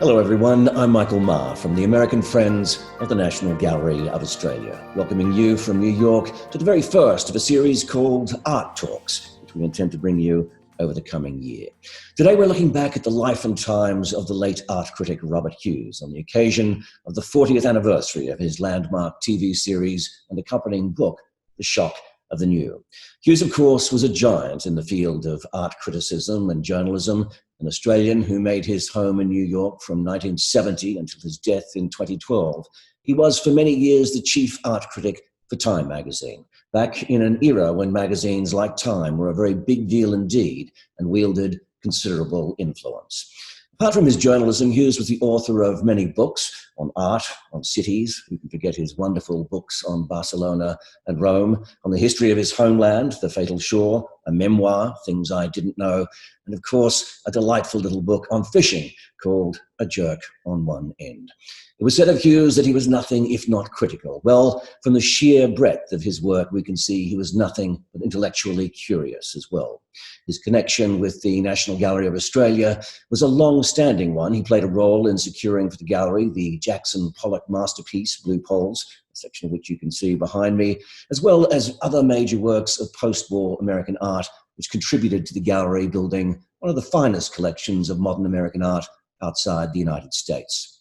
Hello everyone, I'm Michael Maher from the American Friends of the National Gallery of Australia, welcoming you from New York to the very first of a series called Art Talks, which we intend to bring you over the coming year. Today we're looking back at the life and times of the late art critic Robert Hughes on the occasion of the 40th anniversary of his landmark TV series and accompanying book, The Shock of the New. Hughes, of course, was a giant in the field of art criticism and journalism, an Australian who made his home in New York from 1970 until his death in 2012. He was for many years the chief art critic for Time magazine, back in an era when magazines like Time were a very big deal indeed and wielded considerable influence. Apart from his journalism, Hughes was the author of many books on art, on cities. Who can forget his wonderful books on Barcelona and Rome, on the history of his homeland, The Fatal Shore, a memoir, Things I Didn't Know, and of course, a delightful little book on fishing called A Jerk on One End. It was said of Hughes that he was nothing if not critical. Well, from the sheer breadth of his work, we can see he was nothing but intellectually curious as well. His connection with the National Gallery of Australia was a long-standing one. He played a role in securing for the gallery the Jackson Pollock masterpiece, Blue Poles, a section of which you can see behind me, as well as other major works of post-war American art, which contributed to the gallery building one of the finest collections of modern American art outside the United States.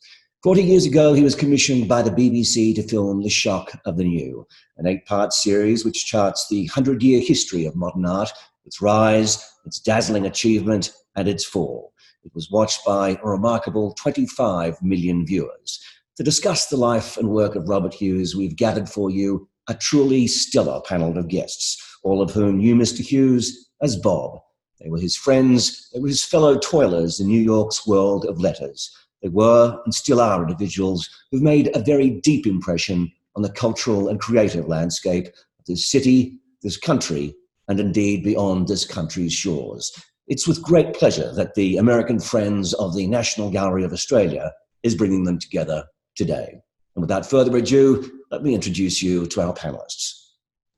40 years ago, he was commissioned by the BBC to film The Shock of the New, an 8-part series which charts the 100-year history of modern art, its rise, its dazzling achievement, and its fall. It was watched by a remarkable 25 million viewers. To discuss the life and work of Robert Hughes, we've gathered for you a truly stellar panel of guests, all of whom knew Mr. Hughes as Bob. They were his friends, they were his fellow toilers in New York's world of letters. They were and still are individuals who've made a very deep impression on the cultural and creative landscape of this city, this country, and indeed beyond this country's shores. It's with great pleasure that the American Friends of the National Gallery of Australia is bringing them together today. And without further ado, let me introduce you to our panelists.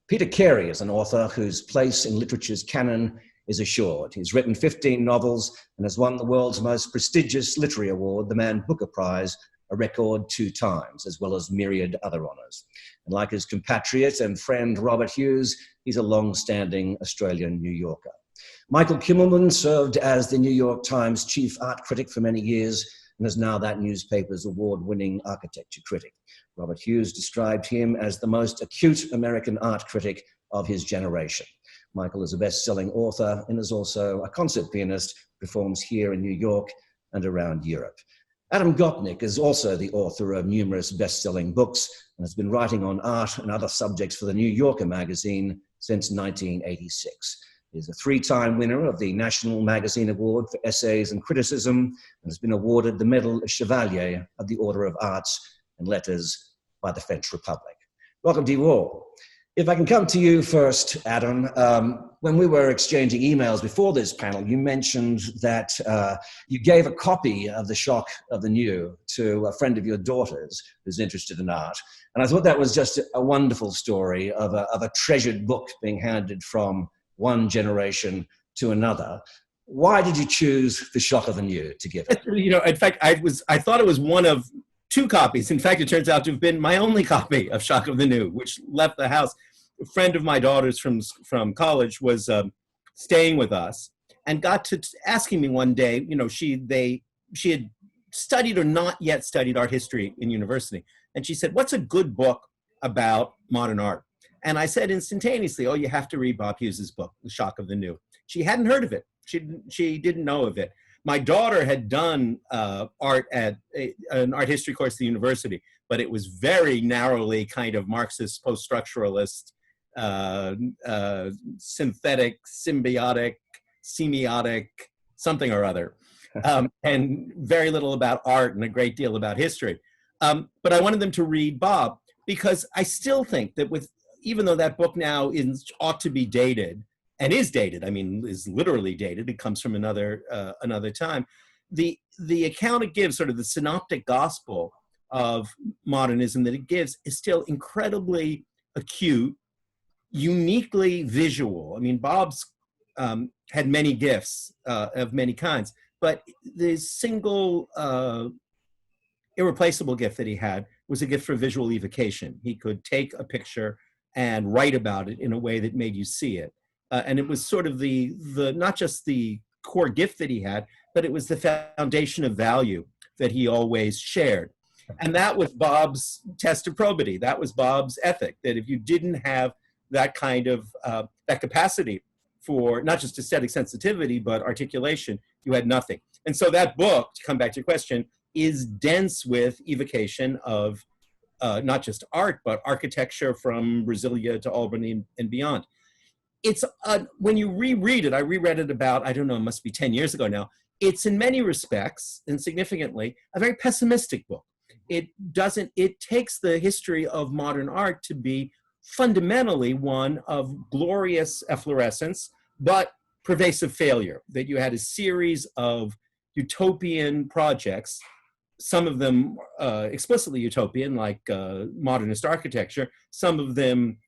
Peter Carey is an author whose place in literature's canon is assured. He's written 15 novels and has won the world's most prestigious literary award, the Man Booker Prize, a record 2 times, as well as myriad other honours. And like his compatriot and friend Robert Hughes, he's a long-standing Australian New Yorker. Michael Kimmelman served as the New York Times chief art critic for many years and is now that newspaper's award-winning architecture critic. Robert Hughes described him as the most acute American art critic of his generation. Michael is a best-selling author and is also a concert pianist, performs here in New York and around Europe. Adam Gopnik is also the author of numerous best-selling books and has been writing on art and other subjects for the New Yorker magazine since 1986. He is a 3-time winner of the National Magazine Award for Essays and Criticism and has been awarded the Medal of Chevalier of the Order of Arts and Letters by the French Republic. Welcome to you all. If I can come to you first, Adam, when we were exchanging emails before this panel, you mentioned that you gave a copy of The Shock of the New to a friend of your daughter's who's interested in art. And I thought that was just a wonderful story of a treasured book being handed from one generation to another. Why did you choose The Shock of the New to give it? You know, in fact, I thought it was one of 2 copies. In fact, it turns out to have been my only copy of Shock of the New, which left the house. A friend of my daughter's from college was staying with us and got to asking me one day, you know, she had studied or not yet studied art history in university. And she said, what's a good book about modern art? And I said instantaneously, oh, you have to read Bob Hughes's book, The Shock of the New. She hadn't heard of it. She didn't know of it. My daughter had done art at an art history course at the university, but it was very narrowly kind of Marxist, post-structuralist, synthetic, symbiotic, semiotic, something or other, and very little about art and a great deal about history. But I wanted them to read Bob because I still think that even though that book now ought to be dated, and is dated, I mean, is literally dated, it comes from another time, the account it gives, sort of the synoptic gospel of modernism that it gives, is still incredibly acute, uniquely visual. I mean, Bob's had many gifts of many kinds, But the single irreplaceable gift that he had was a gift for visual evocation. He could take a picture and write about it in a way that made you see it. And it was sort of the not just the core gift that he had, but it was the foundation of value that he always shared. And that was Bob's test of probity. That was Bob's ethic, that if you didn't have that kind of, that capacity for not just aesthetic sensitivity, but articulation, you had nothing. And so that book, to come back to your question, is dense with evocation of not just art, but architecture from Brasilia to Albany and beyond. It's, when you reread it, I reread it about, I don't know, it must be 10 years ago now. It's in many respects, and significantly, a very pessimistic book. It takes the history of modern art to be fundamentally one of glorious efflorescence, but pervasive failure, that you had a series of utopian projects, some of them explicitly utopian, like modernist architecture, some of them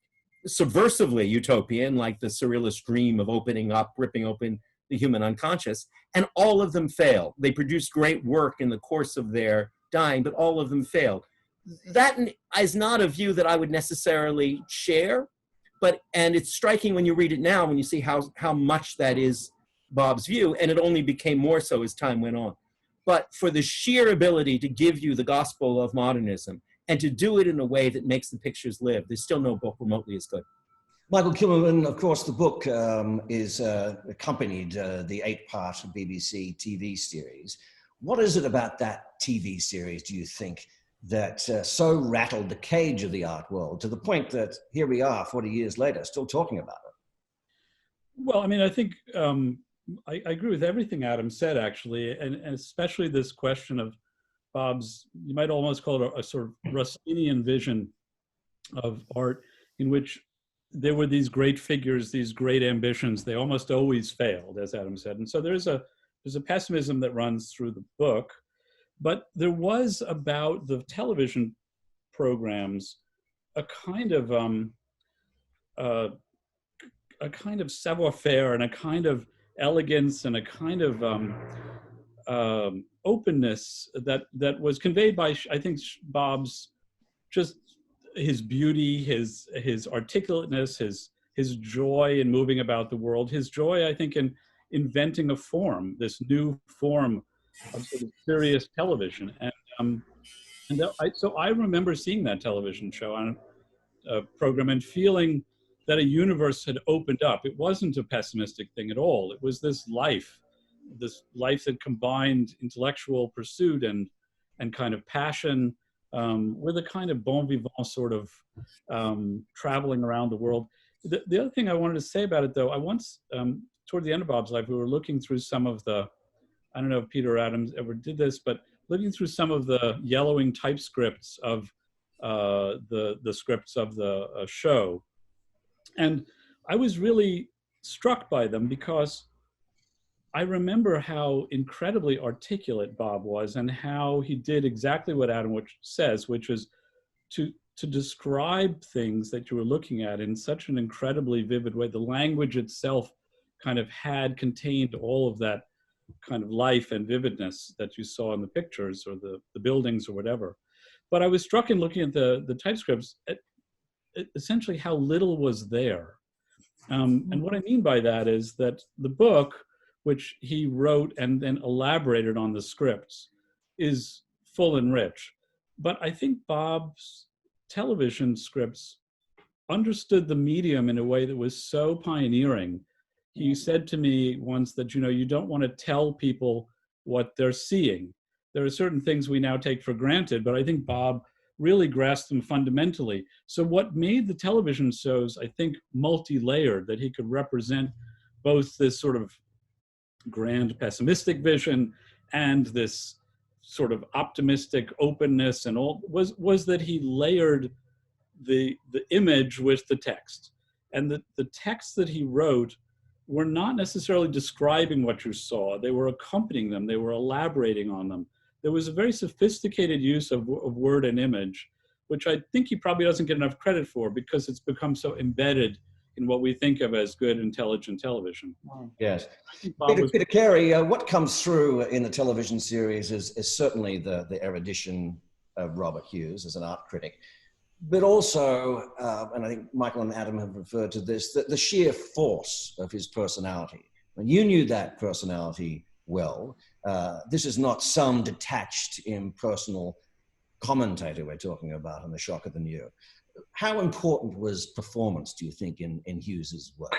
subversively utopian, like the surrealist dream of opening up, ripping open the human unconscious, and all of them failed. They produced great work in the course of their dying, but all of them failed. That is not a view that I would necessarily share, and it's striking when you read it now, when you see how much that is Bob's view, and it only became more so as time went on. But for the sheer ability to give you the gospel of modernism and to do it in a way that makes the pictures live, there's still no book remotely as good. Michael Kimmelman, of course, the book is accompanied the 8-part BBC TV series. What is it about that TV series, do you think, that so rattled the cage of the art world to the point that here we are 40 years later still talking about it? Well, I mean, I think I agree with everything Adam said, actually, and especially this question of Bob's, you might almost call it a sort of Rossinian vision of art, in which there were these great figures, these great ambitions. They almost always failed, as Adam said. And so there's a pessimism that runs through the book. But there was, about the television programs, a kind of savoir-faire and a kind of elegance and a kind of openness that was conveyed by, I think, Bob's, just his beauty, his articulateness, his joy in moving about the world, his joy, I think, in inventing a form, this new form of sort of serious television. So I remember seeing that television show on a program and feeling that a universe had opened up. It wasn't a pessimistic thing at all. It was this life that combined intellectual pursuit and kind of passion with a kind of bon vivant sort of traveling around the world. The other thing I wanted to say about it, though, I once, toward the end of Bob's life, we were looking through some of the, I don't know if Peter Adams ever did this, but looking through some of the yellowing typescripts of the scripts of the show. And I was really struck by them because I remember how incredibly articulate Bob was and how he did exactly what Adam says, which is to describe things that you were looking at in such an incredibly vivid way. The language itself kind of contained all of that kind of life and vividness that you saw in the pictures or the buildings or whatever. But I was struck in looking at the typescripts at essentially how little was there. And what I mean by that is that the book, which he wrote and then elaborated on the scripts, is full and rich. But I think Bob's television scripts understood the medium in a way that was so pioneering. He said to me once that, you don't want to tell people what they're seeing. There are certain things we now take for granted, but I think Bob really grasped them fundamentally. So what made the television shows, I think, multi-layered, that he could represent both this sort of grand pessimistic vision and this sort of optimistic openness and all, was that he layered the image with the text. And the texts that he wrote were not necessarily describing what you saw. They were accompanying them. They were elaborating on them. There was a very sophisticated use of word and image, which I think he probably doesn't get enough credit for because it's become so embedded in what we think of as good, intelligent television. Yes. I think Bob was Peter Carey, what comes through in the television series is certainly the erudition of Robert Hughes as an art critic, but also, and I think Michael and Adam have referred to this, the sheer force of his personality. When you knew that personality well, this is not some detached, impersonal commentator we're talking about on The Shock of the New. How important was performance, do you think, in Hughes's work?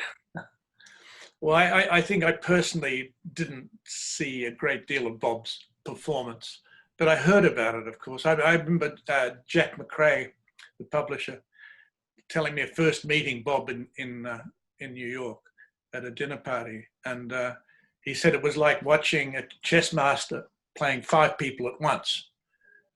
Well, I think I personally didn't see a great deal of Bob's performance, but I heard about it, of course. I remember Jack McRae, the publisher, telling me at first meeting Bob in New York at a dinner party. And he said it was like watching a chess master playing 5 people at once.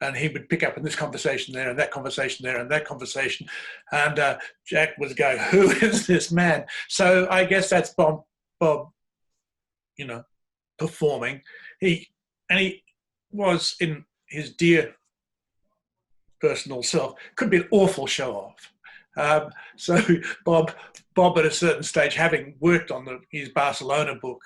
And he would pick up in this conversation there and that conversation there and that conversation. And Jack was going, who is this man? So I guess that's Bob, you know, performing. He was, in his dear personal self, could be an awful show off. So Bob at a certain stage, having worked on his Barcelona book,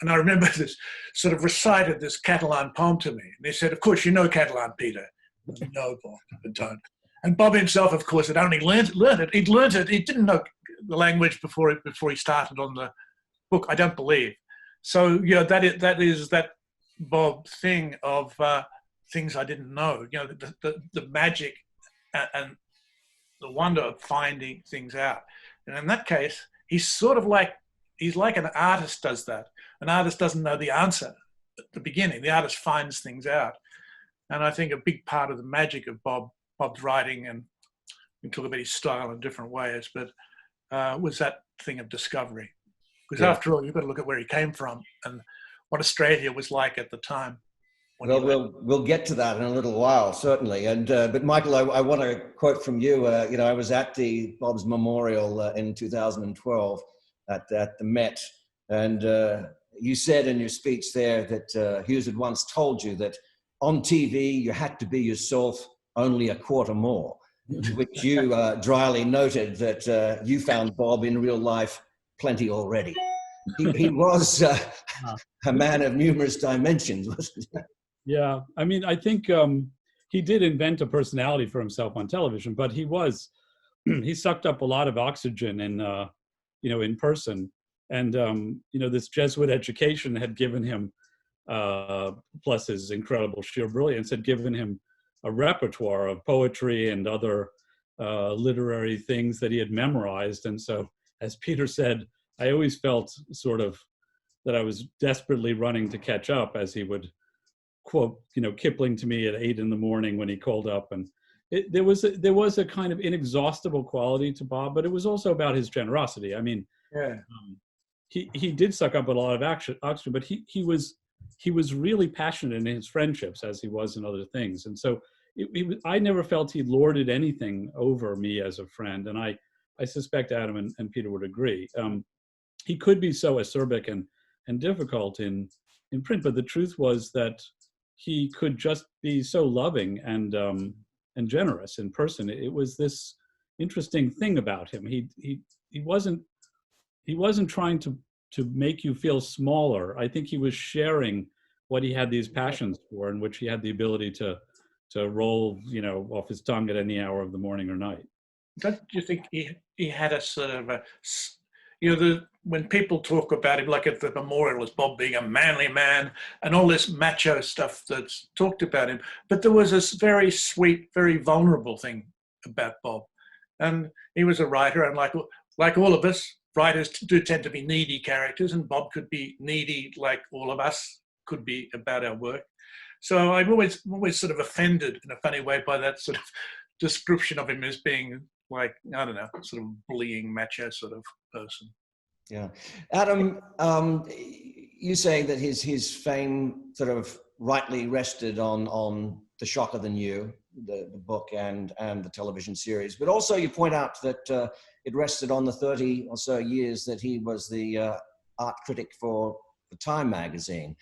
and I remember this, sort of recited this Catalan poem to me. And he said, of course, you know Catalan, Peter. No, Bob, I don't. And Bob himself, of course, had only learned it. He'd learned it. He didn't know the language before he started on the book, I don't believe. So, you know, that is that Bob thing of things I didn't know. You know, the magic and the wonder of finding things out. And in that case, he's like an artist does that. An artist doesn't know the answer at the beginning. The artist finds things out. And I think a big part of the magic of Bob's writing, and we talk about his style in different ways, but was that thing of discovery. Because after all, you've got to look at where he came from and what Australia was like at the time. Well, we'll get to that in a little while, certainly. And but Michael, I want to quote from you. You know, I was at Bob's memorial in 2012 at the Met, and you said in your speech there that Hughes had once told you that on TV you had to be yourself, only a quarter more, to which you dryly noted that you found Bob in real life plenty already. He was a man of numerous dimensions, wasn't he? Yeah, I mean, I think he did invent a personality for himself on television, but he sucked up a lot of oxygen in person. And, this Jesuit education had given him, plus his incredible sheer brilliance, had given him a repertoire of poetry and other literary things that he had memorized. And so, as Peter said, I always felt sort of that I was desperately running to catch up, as he would quote, Kipling to me at 8 in the morning when he called up. And there was a kind of inexhaustible quality to Bob, but it was also about his generosity. I mean, he did suck up a lot of oxygen, but he was really passionate in his friendships, as he was in other things. And so I never felt he lorded anything over me as a friend. And I suspect Adam and Peter would agree. He could be so acerbic and difficult in print, but the truth was that he could just be so loving and generous in person. It was this interesting thing about him. He wasn't trying to make you feel smaller. I think he was sharing what he had these passions for, in which he had the ability to roll, off his tongue at any hour of the morning or night. Don't you think he had a sort of a, when people talk about him, like at the memorial, as Bob being a manly man and all this macho stuff that's talked about him, but there was this very sweet, very vulnerable thing about Bob. And he was a writer, and like all of us, writers do tend to be needy characters, and Bob could be needy like all of us could be about our work. So I'm always sort of offended in a funny way by that sort of description of him as being like, I don't know, sort of bullying, macho sort of person. Yeah. Adam, you say that his fame sort of rightly rested on The Shock of the New, the book and the television series, but also you point out that it rested on the 30 or so years that he was the art critic for Time magazine.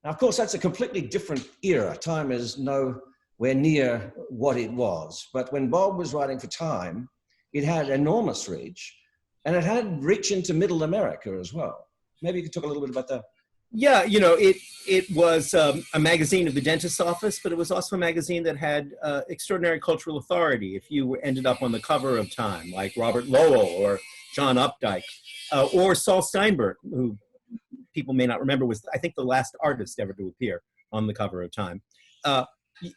Now, of course, that's a completely different era. Time is nowhere near what it was. But when Bob was writing for Time, it had enormous reach. And it had reach into Middle America as well. Maybe you could talk a little bit about that. Yeah, you know, it was a magazine of the dentist's office, but it was also a magazine that had extraordinary cultural authority. If you ended up on the cover of Time, like Robert Lowell or John Updike, or Saul Steinberg, who people may not remember was, I think, the last artist ever to appear on the cover of Time.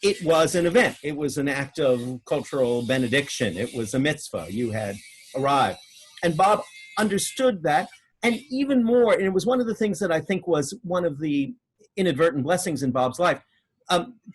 It was an event. It was an act of cultural benediction. It was a mitzvah. You had arrived. And Bob understood that. And even more, and it was one of the things that I think was one of the inadvertent blessings in Bob's life.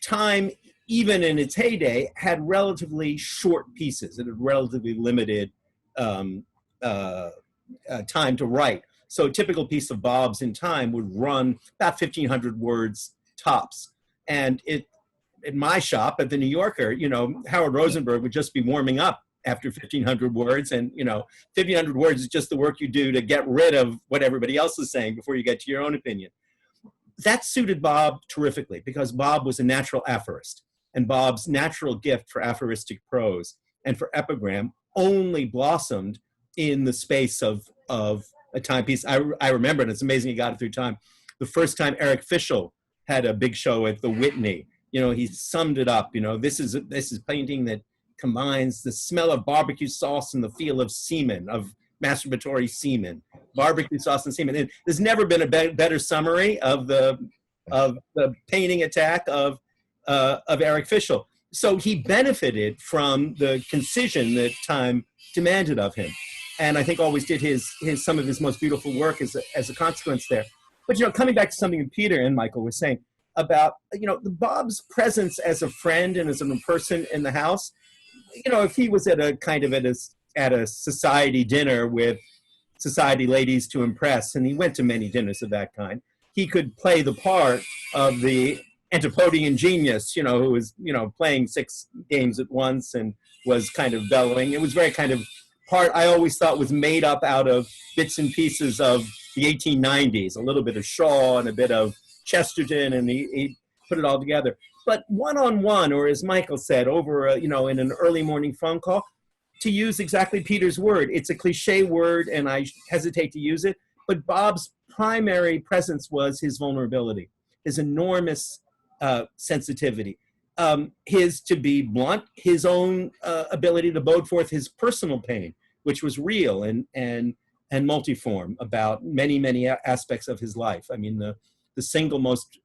Time, even in its heyday, had relatively short pieces. It had relatively limited time to write. So a typical piece of Bob's in Time would run about 1,500 words tops. And in my shop at the New Yorker, you know, Howard Rosenberg would just be warming up after 1,500 words. And, you know, 1,500 words is just the work you do to get rid of what everybody else is saying before you get to your own opinion. That suited Bob terrifically because Bob was a natural aphorist. And Bob's natural gift for aphoristic prose and for epigram only blossomed in the space of a timepiece. I remember, and it's amazing he got it through Time, the first time Eric Fischel had a big show at the Whitney. You know, he summed it up. You know, this is painting that combines the smell of barbecue sauce and the feel of semen, of masturbatory semen, barbecue sauce and semen. And there's never been a better summary of the painting attack of Eric Fischel. So he benefited from the concision that Time demanded of him, and I think always did some of his most beautiful work as a consequence there. But, you know, coming back to something that Peter and Michael were saying about, you know, Bob's presence as a friend and as a person in the house. You know, if he was at a society dinner with society ladies to impress, and he went to many dinners of that kind, he could play the part of the Antipodean genius, you know, who was, you know, playing 6 games at once and was kind of bellowing. It was very kind of part I always thought was made up out of bits and pieces of the 1890s, a little bit of Shaw and a bit of Chesterton, and he put it all together. But one-on-one, or as Michael said, over, you know, in an early morning phone call, to use exactly Peter's word, it's a cliche word and I hesitate to use it, but Bob's primary presence was his vulnerability, his enormous sensitivity, his, to be blunt, his own ability to bode forth his personal pain, which was real and multiform about many aspects of his life. I mean, the single most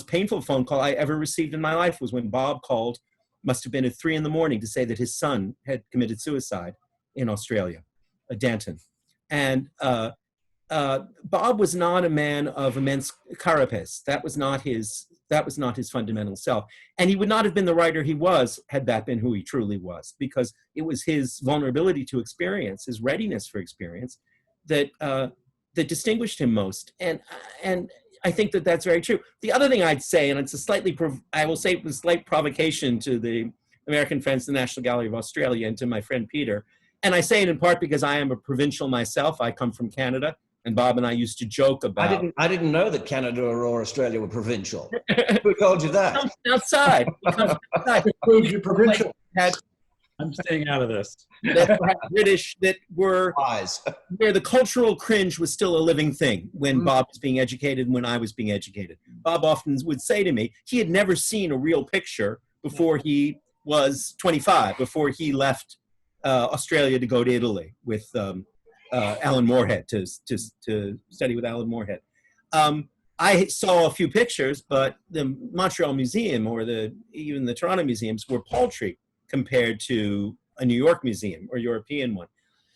painful phone call I ever received in my life was when Bob called, must have been at 3 a.m, to say that his son had committed suicide in Australia, Danton. And Bob was not a man of immense carapace. That was not his fundamental self. And he would not have been the writer he was had that been who he truly was, because it was his vulnerability to experience, his readiness for experience, that distinguished him most. And I think that that's very true. The other thing I'd say, and it's a slight provocation to the American Friends, the National Gallery of Australia, and to my friend Peter, and I say it in part because I am a provincial myself. I come from Canada, and Bob and I used to joke about. I didn't know that Canada or Australia were provincial. Who told you that? Outside. Proved you provincial. I'm staying out of this. That were British, that were Wise. where the cultural cringe was still a living thing when Bob was being educated and when I was being educated. Bob often would say to me, he had never seen a real picture before he was 25, before he left Australia to go to Italy with Alan Moorhead to study with Alan Moorhead. I saw a few pictures, but the Montreal Museum or even the Toronto museums were paltry compared to a New York museum or European one.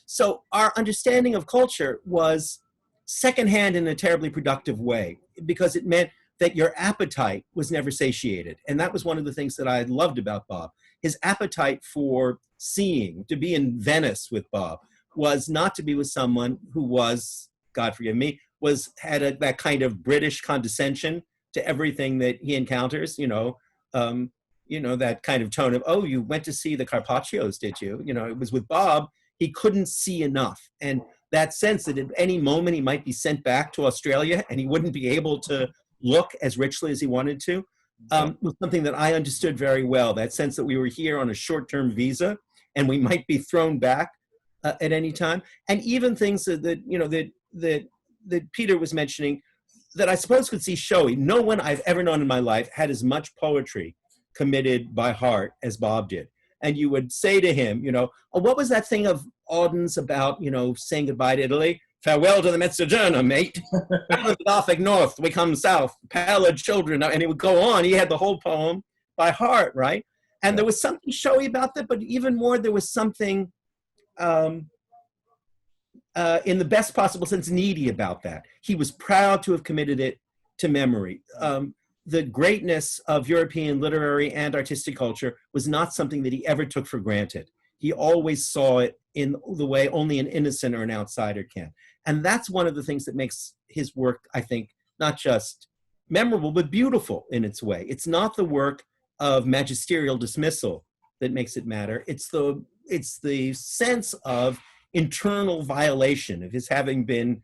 So our understanding of culture was secondhand in a terribly productive way, because it meant that your appetite was never satiated. And that was one of the things that I loved about Bob. His appetite for seeing, to be in Venice with Bob, was not to be with someone who was, God forgive me, had that kind of British condescension to everything that he encounters, that kind of tone of, oh, you went to see the Carpaccios, did you? You know, it was with Bob, he couldn't see enough. And that sense that at any moment he might be sent back to Australia and he wouldn't be able to look as richly as he wanted to, was something that I understood very well. That sense that we were here on a short-term visa and we might be thrown back at any time, and even things that Peter was mentioning that I suppose could see showy. No one I've ever known in my life had as much poetry committed by heart as Bob did. And you would say to him, oh, what was that thing of Auden's about, saying goodbye to Italy? Farewell to the Mezzogiorno, mate. Out of the Gothic North, we come south, pallid children. And he would go on. He had the whole poem by heart, right? And there was something showy about that, but even more, there was something in the best possible sense, needy about that. He was proud to have committed it to memory. The greatness of European literary and artistic culture was not something that he ever took for granted. He always saw it in the way only an innocent or an outsider can. And that's one of the things that makes his work, I think, not just memorable, but beautiful in its way. It's not the work of magisterial dismissal that makes it matter. It's the sense of internal violation of his having been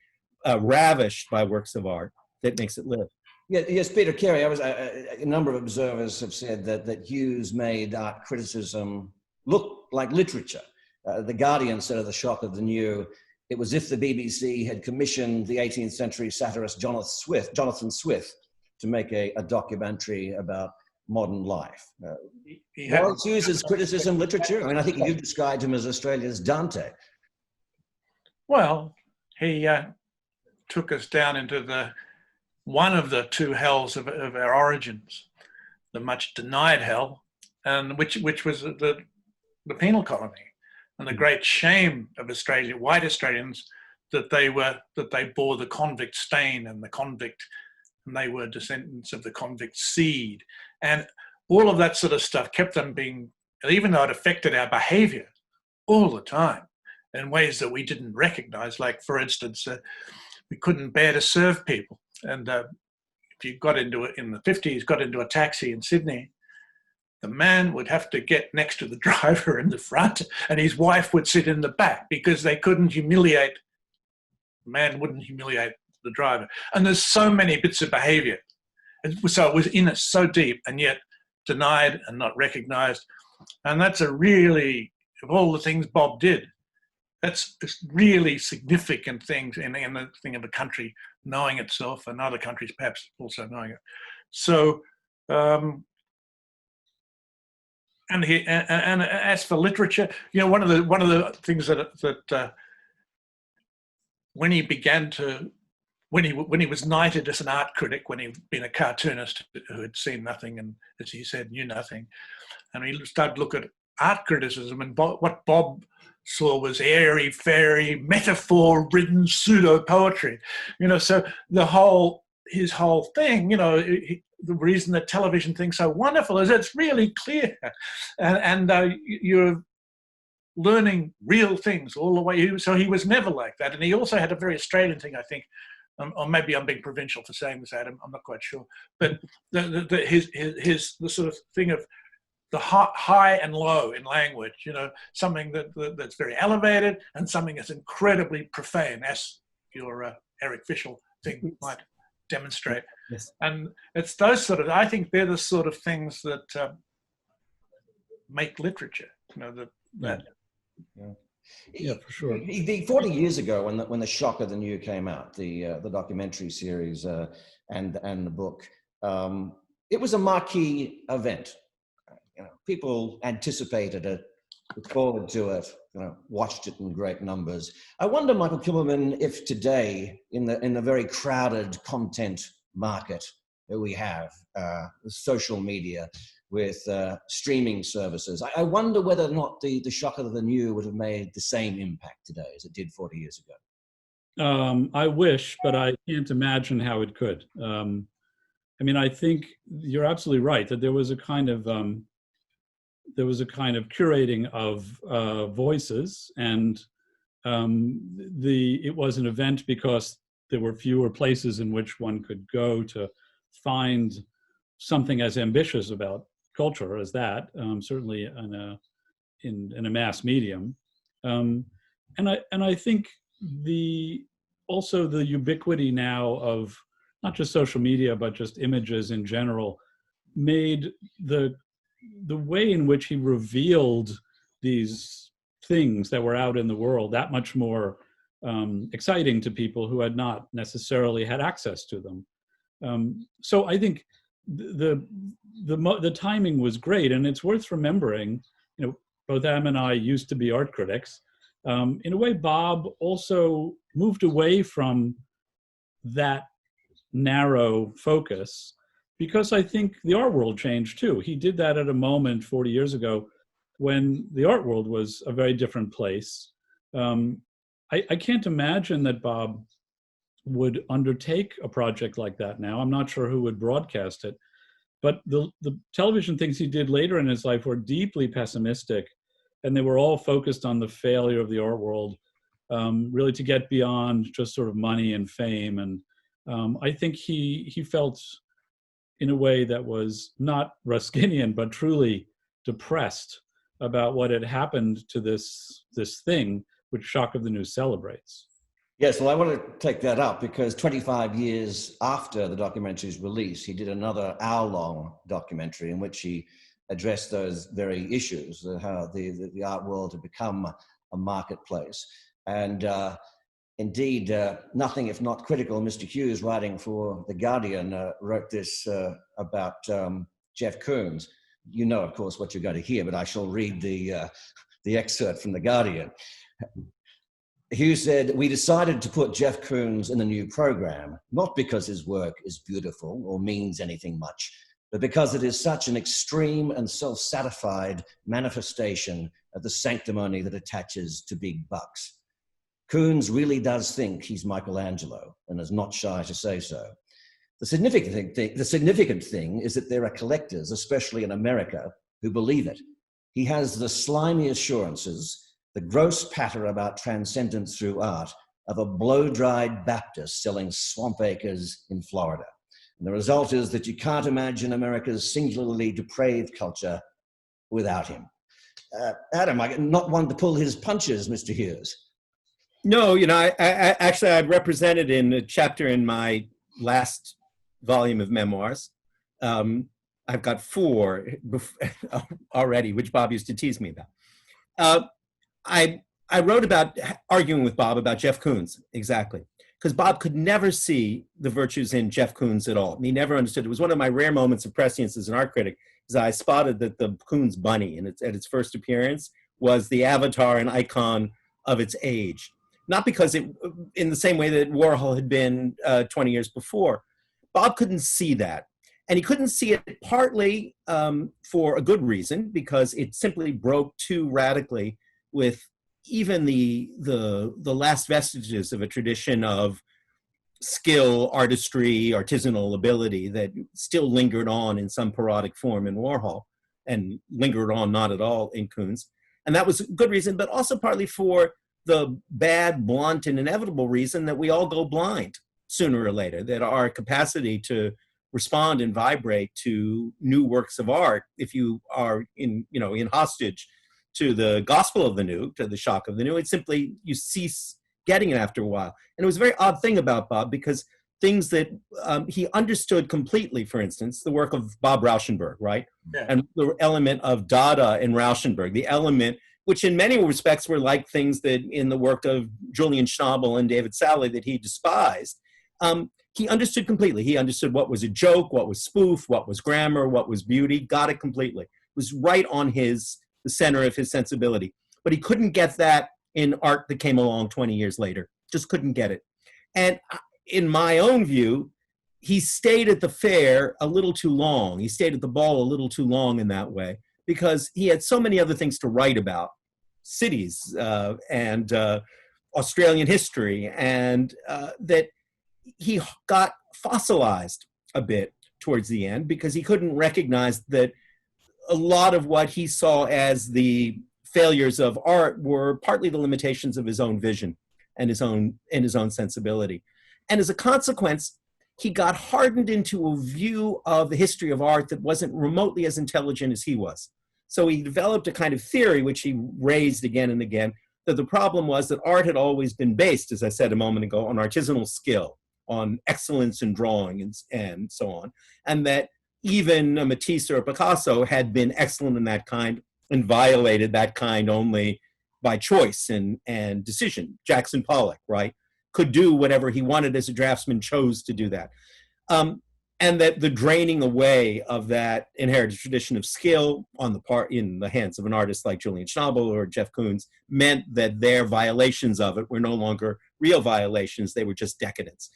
ravished by works of art that makes it live. Yes, Peter Carey. A number of observers have said that Hughes made art criticism look like literature. The Guardian said of The Shock of the New, it was if the BBC had commissioned the 18th century satirist Jonathan Swift to make a documentary about modern life. Was Hughes's criticism literature? I mean, I think you described him as Australia's Dante. Well, he took us down into one of the two hells of our origins, the much denied hell, and which was the penal colony, and the great shame of white Australians, that they bore the convict stain and they were descendants of the convict seed, and all of that sort of stuff kept them being, even though it affected our behaviour all the time in ways that we didn't recognise. Like, for instance, we couldn't bear to serve people. And if you got into it in the 50s, got into a taxi in Sydney, the man would have to get next to the driver in the front and his wife would sit in the back because they couldn't the man wouldn't humiliate the driver. And there's so many bits of behaviour. So it was in us so deep and yet denied and not recognised. And that's of all the things Bob did, that's really significant things in the thing of a country knowing itself and other countries perhaps also knowing it. So, and as for literature, one of the things that when he was knighted as an art critic, when he'd been a cartoonist who had seen nothing and, as he said, knew nothing, and he started to look at art criticism, and what Bob saw was airy, fairy, metaphor-ridden pseudo-poetry. So his whole thing, the reason that television thing's so wonderful is it's really clear, and you're learning real things all the way. So he was never like that, and he also had a very Australian thing, I think. Or maybe I'm being provincial for saying this, Adam. I'm not quite sure, but his sort of thing of the high and low in language, something that's very elevated and something that's incredibly profane, as your Eric Fischl thing might demonstrate. Yes. And it's those I think they're the sort of things that make literature, Yeah, for sure. 40 years ago, when the Shock of the New came out, the documentary series and the book, it was a marquee event. People anticipated it, looked forward to it, watched it in great numbers. I wonder, Michael Kimmelman, if today, in the very crowded content market that we have, social media, with streaming services, I wonder whether or not the Shock of the New would have made the same impact today as it did 40 years ago. I wish, but I can't imagine how it could. I think you're absolutely right that there was a kind of curating of voices, and it was an event because there were fewer places in which one could go to find something as ambitious about culture as that, certainly in a mass medium, and I think also the ubiquity now of not just social media but just images in general made the way in which he revealed these things that were out in the world that much more exciting to people who had not necessarily had access to them. So I think the timing was great, and it's worth remembering. Both Em and I used to be art critics. In a way, Bob also moved away from that narrow focus because I think the art world changed too. He did that at a moment 40 years ago when the art world was a very different place. I can't imagine that Bob would undertake a project like that now. I'm not sure who would broadcast it, but the television things he did later in his life were deeply pessimistic, and they were all focused on the failure of the art world, really to get beyond just sort of money and fame. And I think he felt in a way that was not Ruskinian, but truly depressed about what had happened to this thing, which Shock of the New celebrates. Yes, well, I want to take that up because 25 years after the documentary's release, he did another hour-long documentary in which he addressed those very issues, how the art world had become a marketplace. And indeed, nothing if not critical. Mr. Hughes, writing for The Guardian, wrote this about Jeff Koons. You know, of course, what you're going to hear, but I shall read the excerpt from The Guardian. Hughes said, "We decided to put Jeff Koons in the new program, not because his work is beautiful or means anything much, but because it is such an extreme and self-satisfied manifestation of the sanctimony that attaches to big bucks. Koons really does think he's Michelangelo and is not shy to say so. The significant thing is that there are collectors, especially in America, who believe it. He has the slimy assurances, the gross patter about transcendence through art of a blow-dried Baptist selling swamp acres in Florida. And the result is that you can't imagine America's singularly depraved culture without him." Adam, I'm not one to pull his punches, Mr. Hughes. No, I represented in a chapter in my last volume of memoirs. I've got 4 already, which Bob used to tease me about. I wrote about arguing with Bob about Jeff Koons, exactly. Because Bob could never see the virtues in Jeff Koons at all. He never understood. It was one of my rare moments of prescience as an art critic, is I spotted that the Koons bunny at its first appearance was the avatar and icon of its age. Not because it, in the same way that Warhol had been 20 years before. Bob couldn't see that. And he couldn't see it partly for a good reason, because it simply broke too radically with even the last vestiges of a tradition of skill, artistry, artisanal ability that still lingered on in some parodic form in Warhol and lingered on not at all in Koons. And that was a good reason, but also partly for the bad, blunt, and inevitable reason that we all go blind sooner or later, that our capacity to respond and vibrate to new works of art, if you are in hostage to the gospel of the new, to the shock of the new, it's simply, you cease getting it after a while. And it was a very odd thing about Bob, because things that he understood completely, for instance, the work of Bob Rauschenberg, right? Yeah. And the element of Dada in Rauschenberg, the element which in many respects were like things that in the work of Julian Schnabel and David Sally that he despised. He understood completely. He understood what was a joke, what was spoof, what was grammar, what was beauty, got it completely. It was right on the center of his sensibility. But he couldn't get that in art that came along 20 years later. Just couldn't get it. And in my own view, he stayed at the fair a little too long. He stayed at the ball a little too long in that way, because he had so many other things to write about, cities and Australian history, and that he got fossilized a bit towards the end, because he couldn't recognize that a lot of what he saw as the failures of art were partly the limitations of his own vision and his own sensibility. And as a consequence, he got hardened into a view of the history of art that wasn't remotely as intelligent as he was. So he developed a kind of theory, which he raised again and again, that the problem was that art had always been based, as I said a moment ago, on artisanal skill, on excellence in drawing and so on. And that even a Matisse or a Picasso had been excellent in that kind and violated that kind only by choice and decision. Jackson Pollock, right, could do whatever he wanted as a draftsman, chose to do that. And that the draining away of that inherited tradition of skill on the part in the hands of an artist like Julian Schnabel or Jeff Koons meant that their violations of it were no longer real violations, they were just decadence.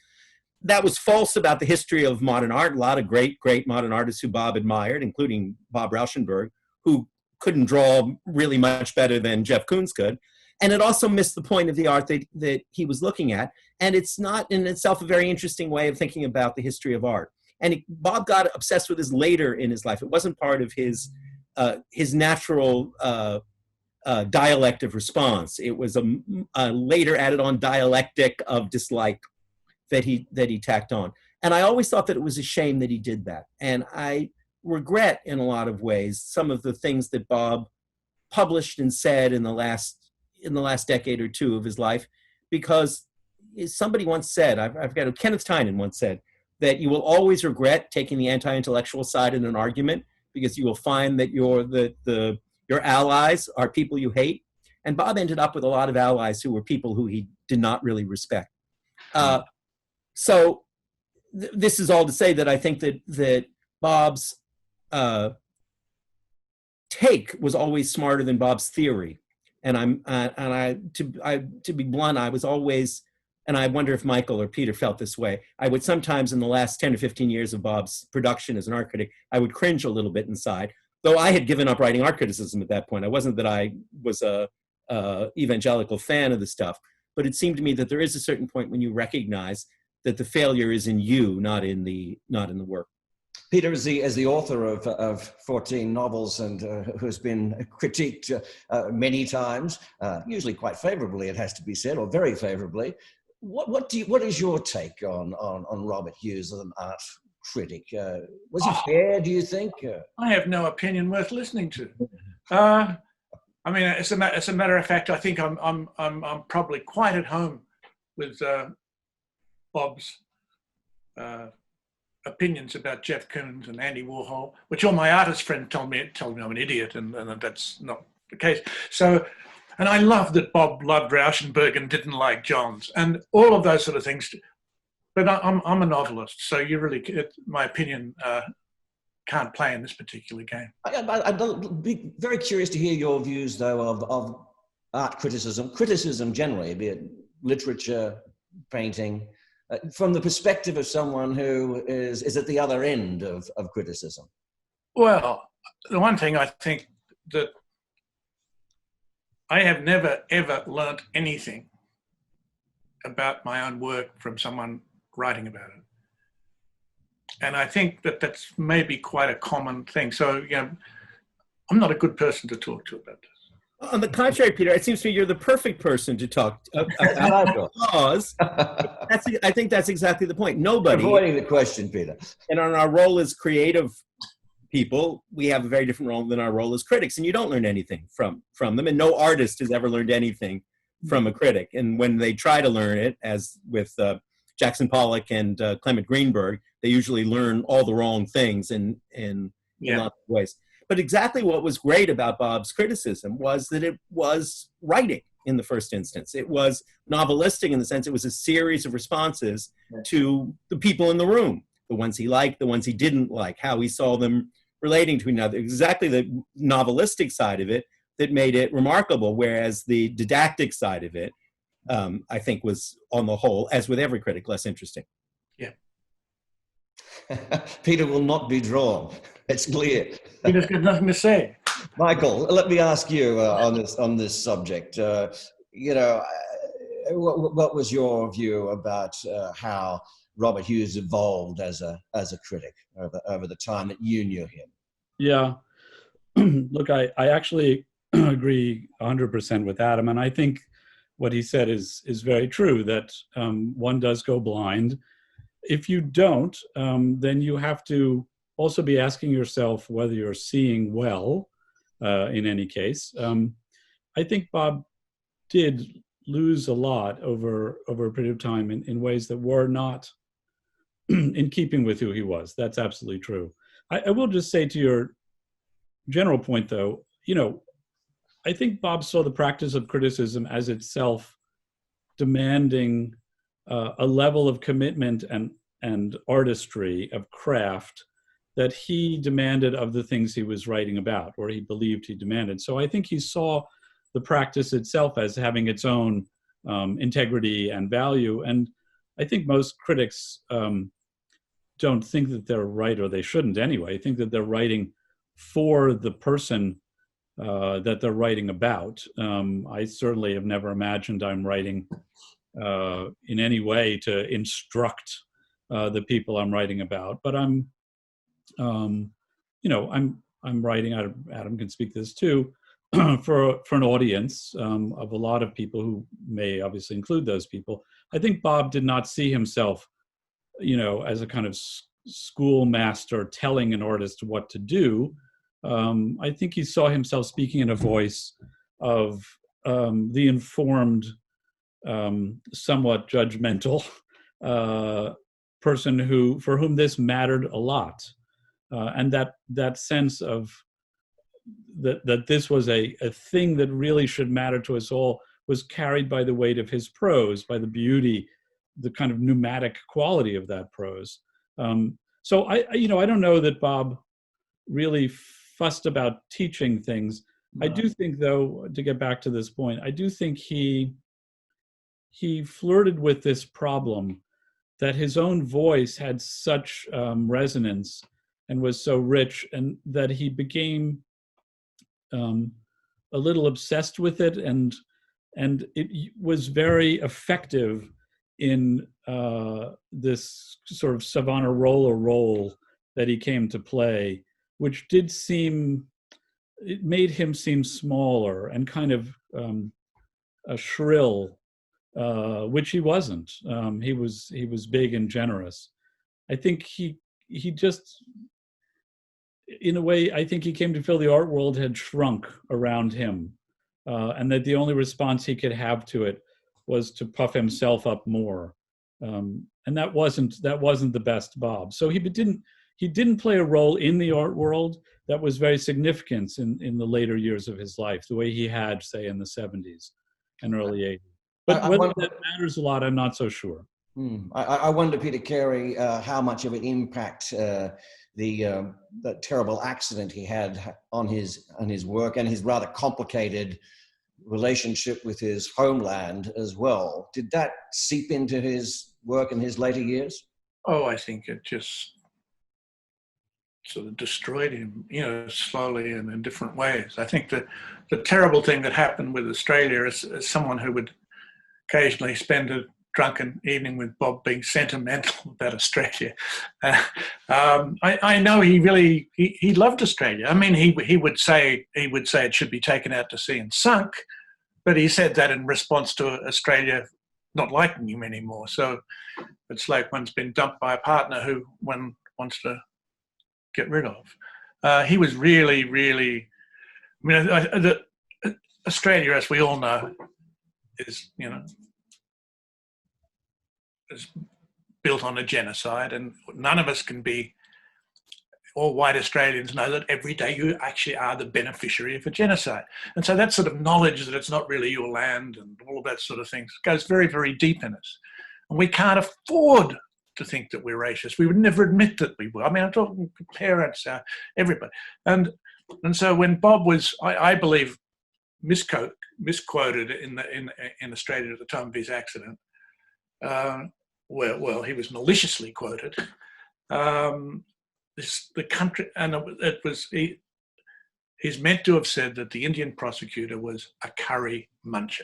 That was false about the history of modern art. A lot of great modern artists who Bob admired, including Bob Rauschenberg, who couldn't draw really much better than Jeff Koons could. And it also missed the point of the art that he was looking at. And it's not in itself a very interesting way of thinking about the history of art. And Bob got obsessed with this later in his life. It wasn't part of his natural dialect of response. It was a later added on dialectic of dislike that he tacked on. And I always thought that it was a shame that he did that. And I regret in a lot of ways some of the things that Bob published and said in the last decade or two of his life, because somebody once said, I've got Kenneth Tynan once said, that you will always regret taking the anti-intellectual side in an argument because you will find that your allies are people you hate. And Bob ended up with a lot of allies who were people who he did not really respect. So this is all to say that I think that Bob's take was always smarter than Bob's theory. And to be blunt, I was always, and I wonder if Michael or Peter felt this way, I would sometimes in the last 10 or 15 years of Bob's production as an art critic, I would cringe a little bit inside, though I had given up writing art criticism at that point. I wasn't that I was a evangelical fan of the stuff, but it seemed to me that there is a certain point when you recognize that the failure is in you, not in the work. Peter, as the author of 14 novels and who's been critiqued many times, usually quite favorably, it has to be said, or very favorably. What is your take on Robert Hughes as an art critic? Was he fair, do you think? I have no opinion worth listening to. I mean, as a matter of fact, I think I'm probably quite at home with Bob's opinions about Jeff Koons and Andy Warhol, which all my artist friends told me I'm an idiot, and that's not the case. So. And I love that Bob loved Rauschenberg and didn't like Johns and all of those sort of things. But I'm a novelist, so you really, my opinion can't play in this particular game. I'd be very curious to hear your views, though, of art criticism generally, be it literature, painting, from the perspective of someone who is at the other end of criticism. Well, the one thing I think that I have never, ever learnt anything about my own work from someone writing about it. And I think that that's maybe quite a common thing. So, I'm not a good person to talk to about this. On the contrary, Peter, it seems to me you're the perfect person to talk about because I think that's exactly the point. Nobody. Avoiding the question, Peter. And on our role as creative people, we have a very different role than our role as critics, and you don't learn anything from them, and no artist has ever learned anything from a critic. And when they try to learn it, as with Jackson Pollock and Clement Greenberg, they usually learn all the wrong things in lots of ways. But exactly what was great about Bob's criticism was that it was writing in the first instance. It was novelistic in the sense it was a series of responses to the people in the room, the ones he liked, the ones he didn't like, how he saw them relating to another. Exactly the novelistic side of it that made it remarkable, whereas the didactic side of it, I think, was on the whole, as with every critic, less interesting. Yeah. Peter will not be drawn. It's clear. Peter's got nothing to say. Michael, let me ask you on this subject. What was your view about how Robert Hughes evolved as a critic over the time that you knew him? Yeah, look, I actually agree 100% with Adam, and I think what he said is very true, that one does go blind. If you don't, then you have to also be asking yourself whether you're seeing well in any case. I think Bob did lose a lot over a period of time in ways that were not in keeping with who he was. That's absolutely true. I will just say, to your general point, though, think Bob saw the practice of criticism as itself demanding a level of commitment and artistry of craft that he demanded of the things he was writing about, or he believed he demanded. So I think he saw the practice itself as having its own integrity and value. And I think most critics don't think that they're right, or they shouldn't anyway. I think that they're writing for the person that they're writing about. I certainly have never imagined I'm writing in any way to instruct the people I'm writing about, but I'm writing, Adam can speak this too, for an audience of a lot of people who may obviously include those people. I think Bob did not see himself, as a kind of schoolmaster telling an artist what to do. I think he saw himself speaking in a voice of the informed, somewhat judgmental person for whom this mattered a lot. And that sense of that this was a thing that really should matter to us all was carried by the weight of his prose, by the beauty, the kind of pneumatic quality of that prose. So I don't know that Bob really fussed about teaching things. No. I do think, though, to get back to this point, I do think he flirted with this problem that his own voice had such resonance and was so rich, and that he became a little obsessed with it, and it was very effective in this sort of Savonarola role that he came to play, which it made him seem smaller and kind of shrill, which he wasn't. He was big and generous. I think he just, in a way, I think he came to feel the art world had shrunk around him, and that the only response he could have to it was to puff himself up more, and that wasn't the best Bob. So he didn't play a role in the art world that was very significant in the later years of his life, the way he had, say, in the 70s and early 80s. But whether that matters a lot, I'm not so sure. I wonder, Peter Carey, how much of an impact the terrible accident he had on his work and his rather complicated relationship with his homeland as well. Did that seep into his work in his later years? Oh, I think it just sort of destroyed him, slowly and in different ways. I think that the terrible thing that happened with Australia, as someone who would occasionally spend a drunken evening with Bob being sentimental about Australia, I know he loved Australia. I mean, he would say it should be taken out to sea and sunk, but he said that in response to Australia not liking him anymore. So it's like one's been dumped by a partner who one wants to get rid of. He was really, really, Australia, as we all know, is built on a genocide, and none of us can be, all white Australians know that every day you actually are the beneficiary of a genocide. And so that sort of knowledge that it's not really your land and all of that sort of things goes very, very deep in us. And we can't afford to think that we're racist. We would never admit that we were. I mean, I'm talking parents, everybody. And so when Bob was, I believe, misquoted in Australia at the time of his accident, well, he was maliciously quoted. The country, and he's meant to have said that the Indian prosecutor was a curry muncher.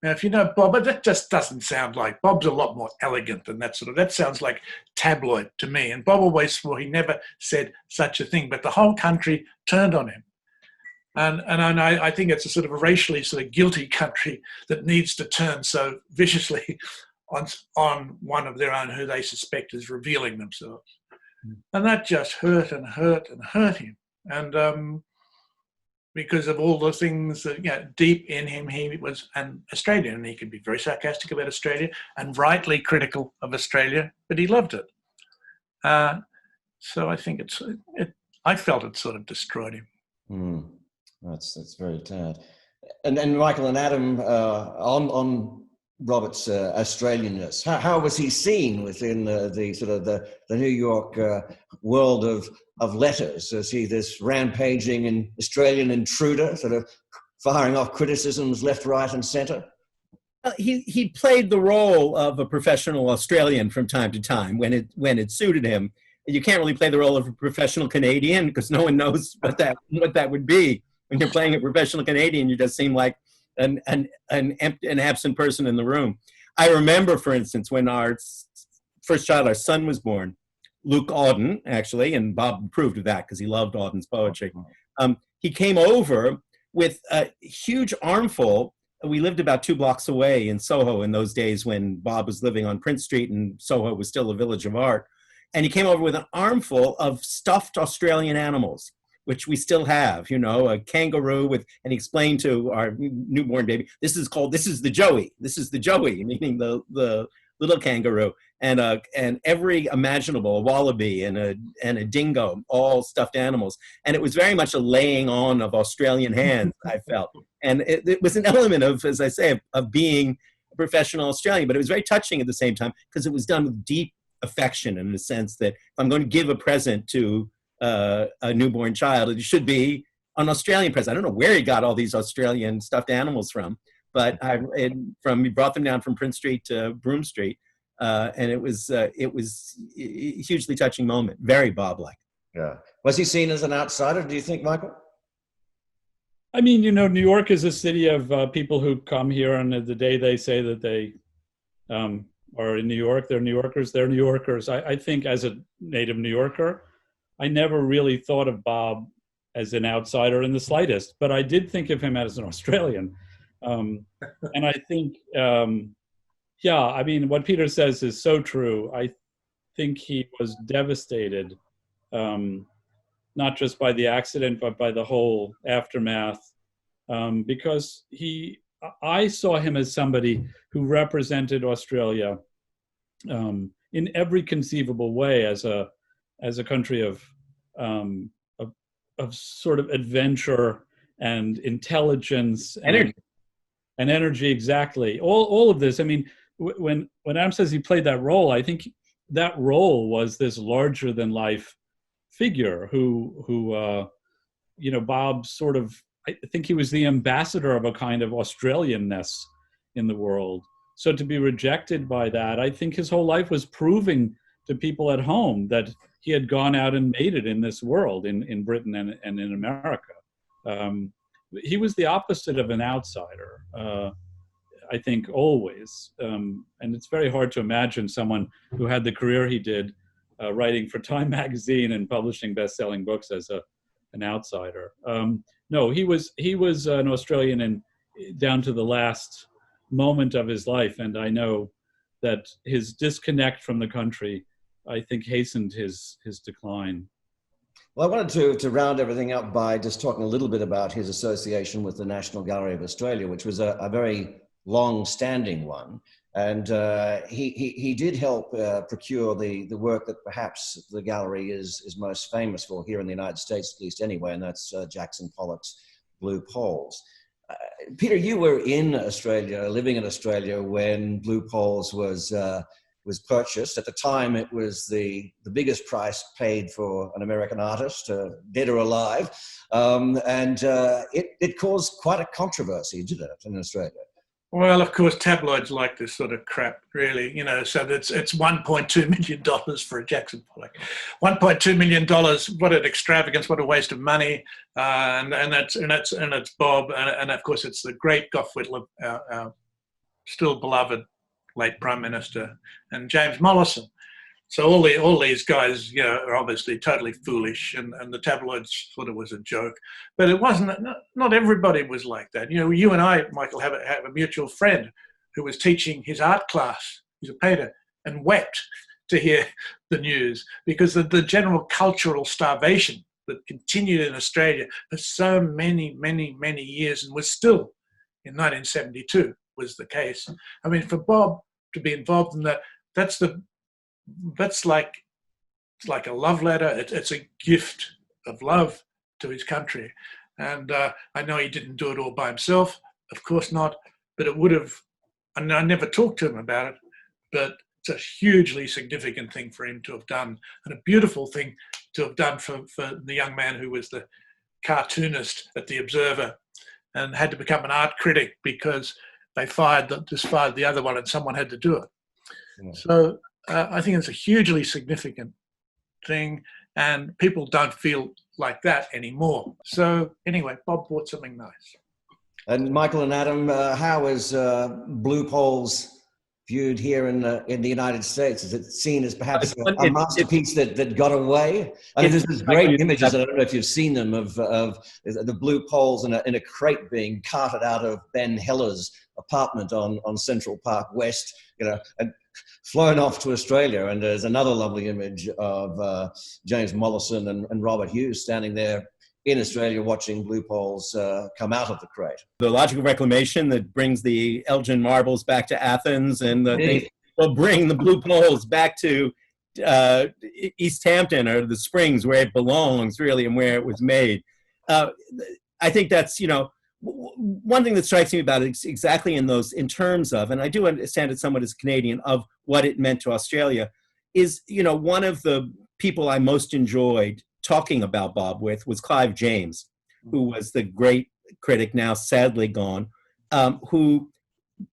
Now, if you know Bob, that just doesn't sound like, Bob's a lot more elegant than that that sounds like tabloid to me. And Bob always swore he never said such a thing, but the whole country turned on him. And I think it's a sort of a racially sort of guilty country that needs to turn so viciously on one of their own who they suspect is revealing themselves. And that just hurt and hurt and hurt him. And because of all the things that, deep in him, he was an Australian, and he could be very sarcastic about Australia and rightly critical of Australia, but he loved it. So I think I felt it sort of destroyed him. That's very sad. And Michael and Adam, on Robert's Australianness, how was he seen within the sort of the New York world of letters? Is he this rampaging and Australian intruder, sort of firing off criticisms left, right, and centre? He played the role of a professional Australian from time to time when it suited him. You can't really play the role of a professional Canadian because no one knows what that would be. When you're playing a professional Canadian, you just seem like an absent person in the room. I remember, for instance, when our first child, our son, was born, Luke Auden, actually, and Bob approved of that because he loved Auden's poetry. He came over with a huge armful. We lived about 2 blocks away in Soho in those days when Bob was living on Prince Street and Soho was still a village of art. And he came over with an armful of stuffed Australian animals, which we still have, a kangaroo and he explained to our newborn baby, this is the Joey, meaning the little kangaroo, and every imaginable, a wallaby and a dingo, all stuffed animals. And it was very much a laying on of Australian hands, I felt. And it was an element of, as I say, of being a professional Australian, but it was very touching at the same time because it was done with deep affection in the sense that if I'm going to give a present to a newborn child, it should be an Australian present. I don't know where he got all these Australian stuffed animals from, but he brought them down from Prince Street to Broome Street, and it was a hugely touching moment, very Bob-like. Yeah. Was he seen as an outsider, do you think, Michael? I mean, New York is a city of people who come here, and the day they say that they are in New York, they're New Yorkers, they're New Yorkers. I think as a native New Yorker, I never really thought of Bob as an outsider in the slightest, but I did think of him as an Australian. And I think, I mean, what Peter says is so true. I think he was devastated, not just by the accident, but by the whole aftermath, because I saw him as somebody who represented Australia in every conceivable way as a country of sort of adventure and intelligence and energy. Exactly. All of this. I mean, when Adam says he played that role, I think that role was this larger than life figure who Bob sort of, I think he was the ambassador of a kind of Australianness in the world. So to be rejected by that, I think his whole life was proving to people at home that he had gone out and made it in this world, in Britain and in America. He was the opposite of an outsider, I think, always. And it's very hard to imagine someone who had the career he did, writing for Time magazine and publishing best-selling books as an outsider. No, he was an Australian down to the last moment of his life, and I know that his disconnect from the country, I think, hastened his decline. Well, I wanted to round everything up by just talking a little bit about his association with the National Gallery of Australia, which was a very long-standing one. And he did help procure the work that perhaps the gallery is most famous for here in the United States, at least anyway, and that's Jackson Pollock's Blue Poles. Peter, you were in Australia, living in Australia, when Blue Poles was purchased. At the time, it was the biggest price paid for an American artist, dead or alive, and it caused quite a controversy, didn't it, in Australia? Well, of course, tabloids like this sort of crap, really. So it's $1.2 million for a Jackson Pollock. $1.2 million. What an extravagance! What a waste of money! And it's Bob, and of course it's the great Gough Whitlam, our still beloved late Prime Minister, and James Mollison. So all these guys, are obviously totally foolish, and the tabloids thought it was a joke. But it wasn't. Not everybody was like that. You and I, Michael, have a mutual friend who was teaching his art class. He's a painter, and wept to hear the news because of the general cultural starvation that continued in Australia for so many, many, many years, and was still in 1972 was the case. I mean, for Bob to be involved in that, it's like a love letter. It's a gift of love to his country. And I know he didn't do it all by himself, of course not, but it would have, and I never talked to him about it, but it's a hugely significant thing for him to have done, and a beautiful thing to have done for the young man who was the cartoonist at the Observer and had to become an art critic because they just fired the other one and someone had to do it. Yeah. So I think it's a hugely significant thing, and people don't feel like that anymore. So anyway, Bob bought something nice. And Michael and Adam, how is Blue Poles viewed here in the United States? Is it seen as perhaps a masterpiece that got away? I mean, there's great images, I don't know if you've seen them, of the Blue Poles in a crate being carted out of Ben Heller's apartment on Central Park West, and flown off to Australia. And there's another lovely image of James Mollison and Robert Hughes standing there in Australia watching Blue Poles come out of the crate. The logical reclamation that brings the Elgin marbles back to Athens, and they will bring the Blue Poles back to East Hampton, or the Springs, where it belongs really and where it was made. I think that's, one thing that strikes me about it exactly in terms of, and I do understand it somewhat as a Canadian, of what it meant to Australia, is, one of the people I most enjoyed talking about Bob with was Clive James, who was the great critic, now sadly gone, who,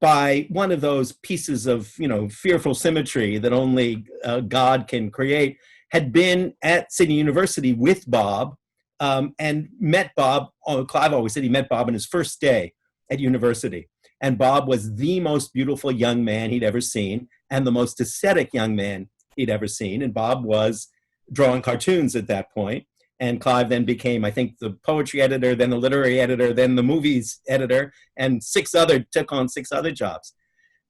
by one of those pieces of, fearful symmetry that only God can create, had been at Sydney University with Bob, and met Bob. Clive always said he met Bob on his first day at university. And Bob was the most beautiful young man he'd ever seen, and the most aesthetic young man he'd ever seen. And Bob was drawing cartoons at that point. And Clive then became, I think, the poetry editor, then the literary editor, then the movies editor, and took on six other jobs.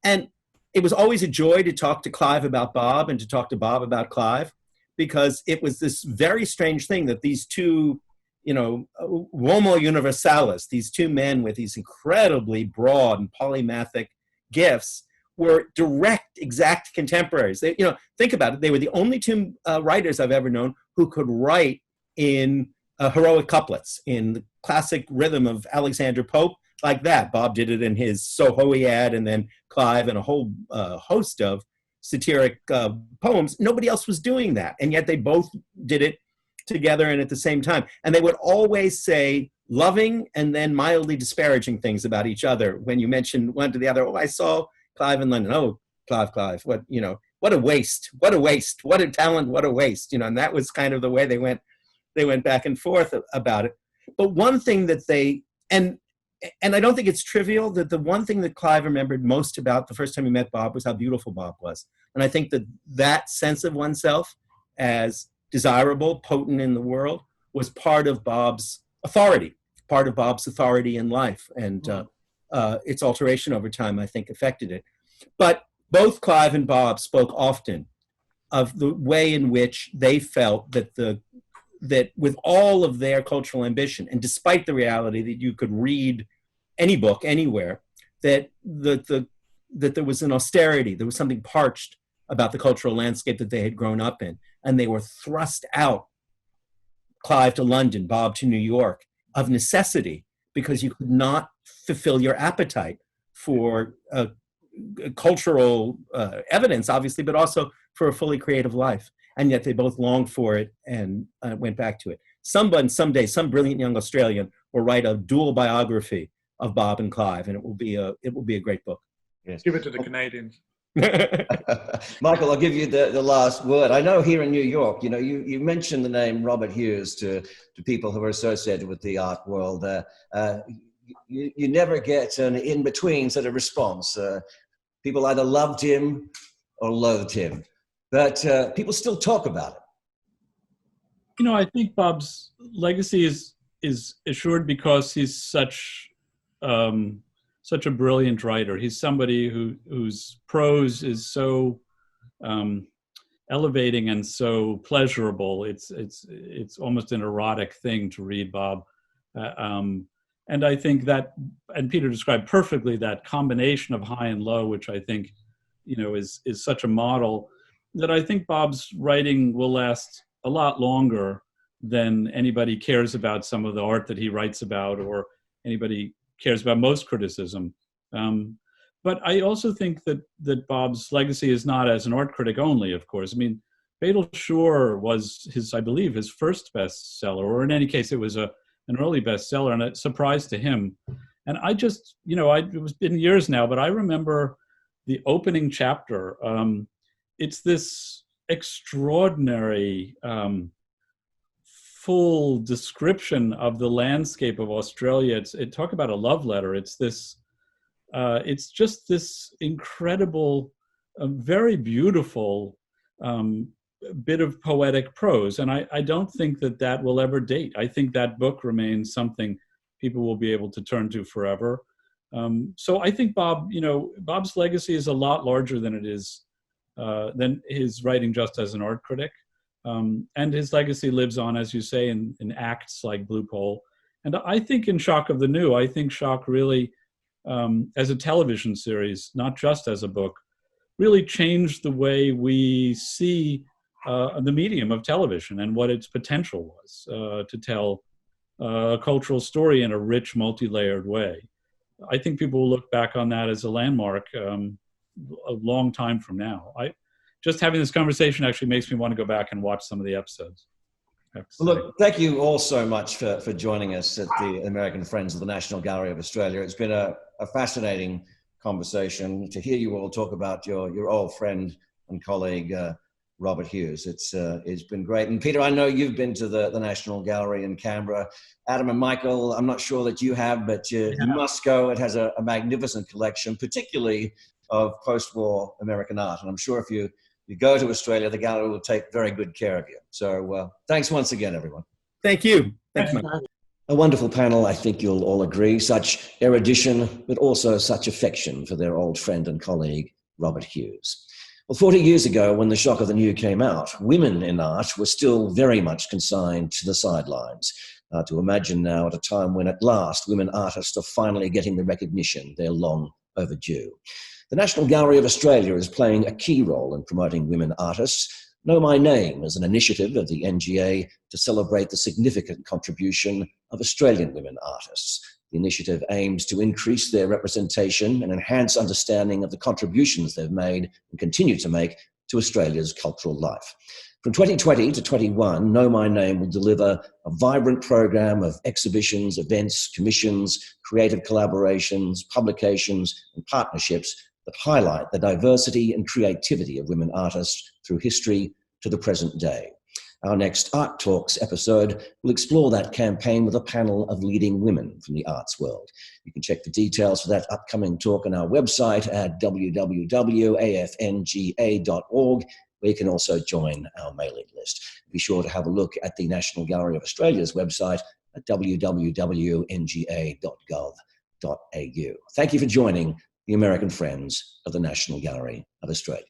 And it was always a joy to talk to Clive about Bob and to talk to Bob about Clive, because it was this very strange thing that these two, homo universalis, these two men with these incredibly broad and polymathic gifts, were direct, exact contemporaries. They, think about it. They were the only two writers I've ever known who could write in heroic couplets, in the classic rhythm of Alexander Pope, like that. Bob did it in his Sohoiad, and then Clive and a whole host of satiric poems. Nobody else was doing that, and yet they both did it together and at the same time. And they would always say loving and then mildly disparaging things about each other. When you mentioned one to the other, I saw Clive in London. Oh, Clive, what a waste, what a talent, what a waste, and that was kind of the way they went back and forth about it. But one thing that and I don't think it's trivial, that the one thing that Clive remembered most about the first time he met Bob was how beautiful Bob was. And I think that sense of oneself as desirable, potent in the world, was part of Bob's authority in life. And its alteration over time, I think, affected it. But both Clive and Bob spoke often of the way in which they felt that with all of their cultural ambition, and despite the reality that you could read any book anywhere, that there was an austerity, there was something parched about the cultural landscape that they had grown up in, and they were thrust out, Clive to London, Bob to New York, of necessity, because you could not fulfill your appetite for cultural evidence, obviously, but also for a fully creative life. And yet they both longed for it and went back to it. Someday, some brilliant young Australian will write a dual biography of Bob and Clive, and it will be a great book. Yes. Give it to the Canadians. Michael, I'll give you the last word. I know here in New York, you mentioned the name Robert Hughes to people who are associated with the art world. You never get an in-between sort of response. People either loved him or loathed him, but people still talk about it. I think Bob's legacy is assured because he's such a brilliant writer. He's somebody whose prose is so elevating and so pleasurable. It's almost an erotic thing to read Bob. And I think that, and Peter described perfectly that combination of high and low, which I think, is such a model, that I think Bob's writing will last a lot longer than anybody cares about some of the art that he writes about, or anybody cares about most criticism. But I also think that Bob's legacy is not as an art critic only, of course. I mean, Fatal Shore was I believe, his first bestseller, or in any case, it was an early bestseller, and a surprise to him. And I just, it was been years now, but I remember the opening chapter. It's this extraordinary, full description of the landscape of Australia. It talk about a love letter. It's just this incredible, very beautiful bit of poetic prose. And I don't think that will ever date. I think that book remains something people will be able to turn to forever. So I think Bob's legacy is a lot larger than it is, than his writing just as an art critic. And his legacy lives on, as you say, in acts like Blue Pole. And I think in Shock of the New, I think Shock really, as a television series, not just as a book, really changed the way we see the medium of television and what its potential was to tell a cultural story in a rich, multi-layered way. I think people will look back on that as a landmark a long time from now. Just having this conversation actually makes me want to go back and watch some of the episodes. Well, look, thank you all so much for joining us at the American Friends of the National Gallery of Australia. It's been a fascinating conversation to hear you all talk about your old friend and colleague, Robert Hughes. It's been great. And Peter, I know you've been to the National Gallery in Canberra. Adam and Michael, I'm not sure that you have, but you must go. It has a magnificent collection, particularly of post-war American art. And I'm sure if you go to Australia, the gallery will take very good care of you. So thanks once again, everyone. Thank you. Thanks, Mike. A wonderful panel, I think you'll all agree. Such erudition, but also such affection for their old friend and colleague, Robert Hughes. Well, 40 years ago, when The Shock of the New came out, women in art were still very much consigned to the sidelines. To imagine now at a time when at last women artists are finally getting the recognition they're long overdue. The National Gallery of Australia is playing a key role in promoting women artists. Know My Name is an initiative of the NGA to celebrate the significant contribution of Australian women artists. The initiative aims to increase their representation and enhance understanding of the contributions they've made and continue to make to Australia's cultural life. From 2020 to 21, Know My Name will deliver a vibrant program of exhibitions, events, commissions, creative collaborations, publications, and partnerships that highlight the diversity and creativity of women artists through history to the present day. Our next Art Talks episode will explore that campaign with a panel of leading women from the arts world. You can check the details for that upcoming talk on our website at www.afnga.org, where you can also join our mailing list. Be sure to have a look at the National Gallery of Australia's website at www.nga.gov.au. Thank you for joining the American Friends of the National Gallery of Australia.